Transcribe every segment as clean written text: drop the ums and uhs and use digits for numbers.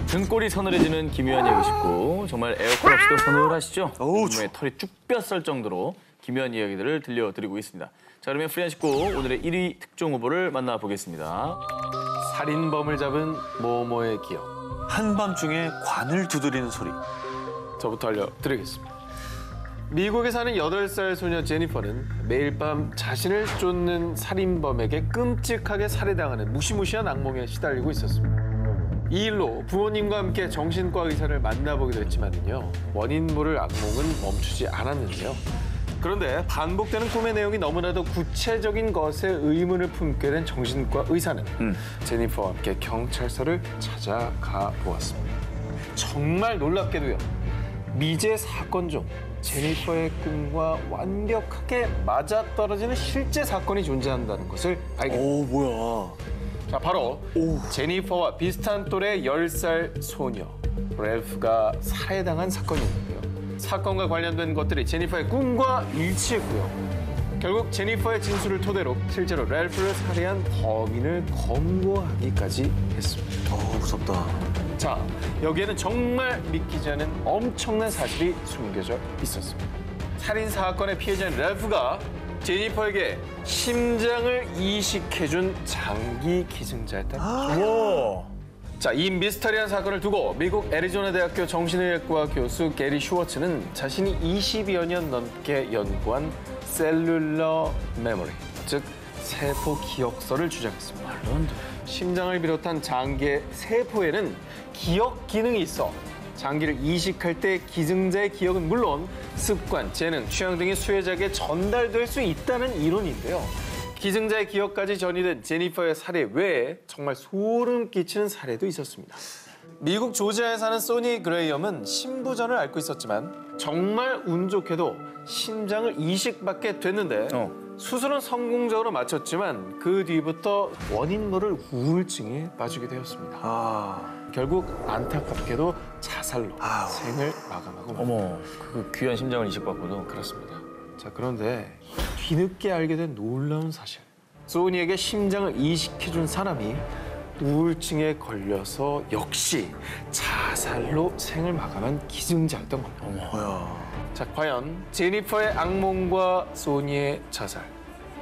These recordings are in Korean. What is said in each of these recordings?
등골이 서늘해지는 기묘한 이야기 싶고 정말 에어컨 없이도 서늘하시죠? 몸에 털이 쭉 뼈썰 정도로 기묘한 이야기들을 들려드리고 있습니다. 자, 그러면 프리한 식구 오늘의 1위 특종 후보를 만나보겠습니다. 살인범을 잡은 모모의 기억. 한밤중에 관을 두드리는 소리. 저부터 알려드리겠습니다. 미국에 사는 8살 소녀 제니퍼는 매일 밤 자신을 쫓는 살인범에게 끔찍하게 살해당하는 무시무시한 악몽에 시달리고 있었습니다. 이 일로 부모님과 함께 정신과 의사를 만나보기도 했지만요. 원인 모를 악몽은 멈추지 않았는데요. 그런데 반복되는 꿈의 내용이 너무나도 구체적인 것에 의문을 품게 된 정신과 의사는 제니퍼와 함께 경찰서를 찾아가 보았습니다. 정말 놀랍게도요. 미제 사건 중 제니퍼의 꿈과 완벽하게 맞아떨어지는 실제 사건이 존재한다는 것을 알게 됩니다. 뭐야. 자, 바로 제니퍼와 비슷한 또래 10살 소녀 랠프가 살해당한 사건이었는데요. 사건과 관련된 것들이 제니퍼의 꿈과 일치했고요. 결국 제니퍼의 진술을 토대로 실제로 랠프를 살해한 범인을 검거하기까지 했습니다. 무섭다. 자, 여기에는 정말 믿기지 않은 엄청난 사실이 숨겨져 있었습니다. 살인 사건의 피해자인 랠프가 제니퍼에게 심장을 이식해준 장기 기증자였다는 거죠. 자, 이 미스터리한 사건을 두고 미국 애리조나 대학교 정신의학과 교수 게리 슈워츠는 자신이 20여 년 넘게 연구한 셀룰러 메모리, 즉 세포 기억서를 주장했습니다. 심장을 비롯한 장기의 세포에는 기억 기능이 있어 장기를 이식할 때 기증자의 기억은 물론 습관, 재능, 취향 등이 수혜자에게 전달될 수 있다는 이론인데요. 기증자의 기억까지 전이된 제니퍼의 살해 외에 정말 소름 끼치는 사례도 있었습니다. 미국 조지아에 사는 소니 그레이엄은 신부전을 앓고 있었지만 정말 운 좋게도 심장을 이식받게 됐는데 수술은 성공적으로 마쳤지만 그 뒤부터 원인 모를 우울증에 빠지게 되었습니다. 결국 안타깝게도 자살로 생을 마감하고 맙니다. 어머, 그 귀한 심장을 이식받고도. 그렇습니다. 자, 그런데 뒤늦게 알게 된 놀라운 사실. 소니에게 심장을 이식해준 사람이 우울증에 걸려서 역시 자살로 생을 마감한 기증자였던 겁니다. 자, 과연 제니퍼의 악몽과 소니의 자살,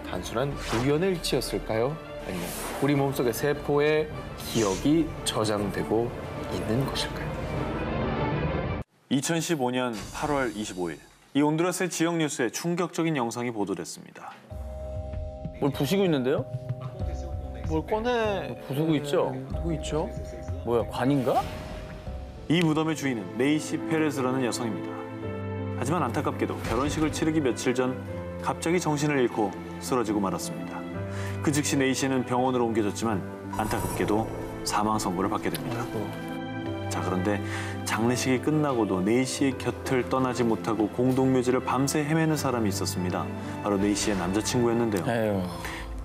단순한 우연의 일치였을까요? 아니면 우리 몸속의 세포에 기억이 저장되고 있는 것일까요? 2015년 8월 25일. 이 온두라스의 지역 뉴스에 충격적인 영상이 보도됐습니다. 뭘 부시고 있는데요? 뭘 꺼내 부수고 있죠? 누구 있죠? 뭐야, 관인가? 이 무덤의 주인은 네이시 페레즈라는 여성입니다. 하지만 안타깝게도 결혼식을 치르기 며칠 전 갑자기 정신을 잃고 쓰러지고 말았습니다. 그 즉시 네이시는 병원으로 옮겨졌지만 안타깝게도 사망 선고를 받게 됩니다. 자, 그런데 장례식이 끝나고도 네이시의 곁을 떠나지 못하고 공동묘지를 밤새 헤매는 사람이 있었습니다. 바로 네이시의 남자친구였는데요. 에휴.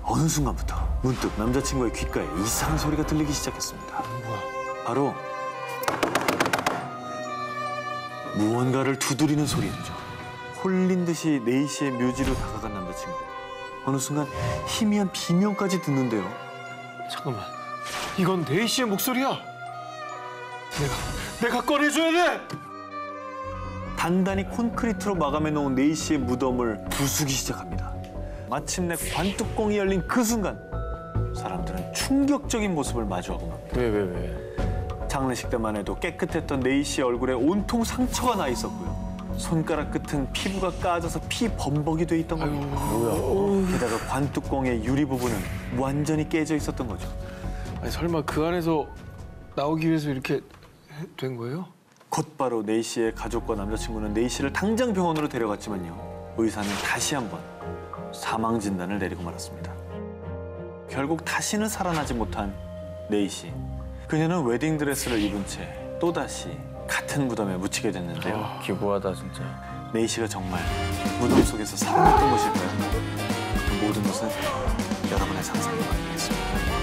어느 순간부터 문득 남자친구의 귓가에 이상한 소리가 들리기 시작했습니다. 바로 무언가를 두드리는 소리였죠. 홀린 듯이 네이시의 묘지로 다가간 남자친구. 어느 순간 희미한 비명까지 듣는데요. 잠깐만, 이건 네이시의 목소리야. 내가 꺼내줘야 돼. 단단히 콘크리트로 마감해놓은 네이시의 무덤을 부수기 시작합니다. 마침내 관뚜껑이 열린 그 순간 사람들은 충격적인 모습을 마주하고 맙니다. 왜? 장례식 때만 해도 깨끗했던 네이시의 얼굴에 온통 상처가 나 있었고요. 손가락 끝은 피부가 까져서 피 범벅이 돼 있던 겁니다. 뭐야? 게다가 관뚜껑의 유리 부분은 완전히 깨져 있었던 거죠. 아니, 설마 그 안에서 나오기 위해서 이렇게 된 거예요? 곧바로 네이시의 가족과 남자친구는 네이시를 당장 병원으로 데려갔지만요. 의사는 다시 한번 사망 진단을 내리고 말았습니다. 결국 다시는 살아나지 못한 네이시. 그녀는 웨딩드레스를 입은 채 또다시 같은 무덤에 묻히게 됐는데요. 기구하다, 진짜. 네이시가 정말 무덤 속에서 살아났던 것일까요? 그 모든 것은 여러분의 상상에 맡기겠습니다.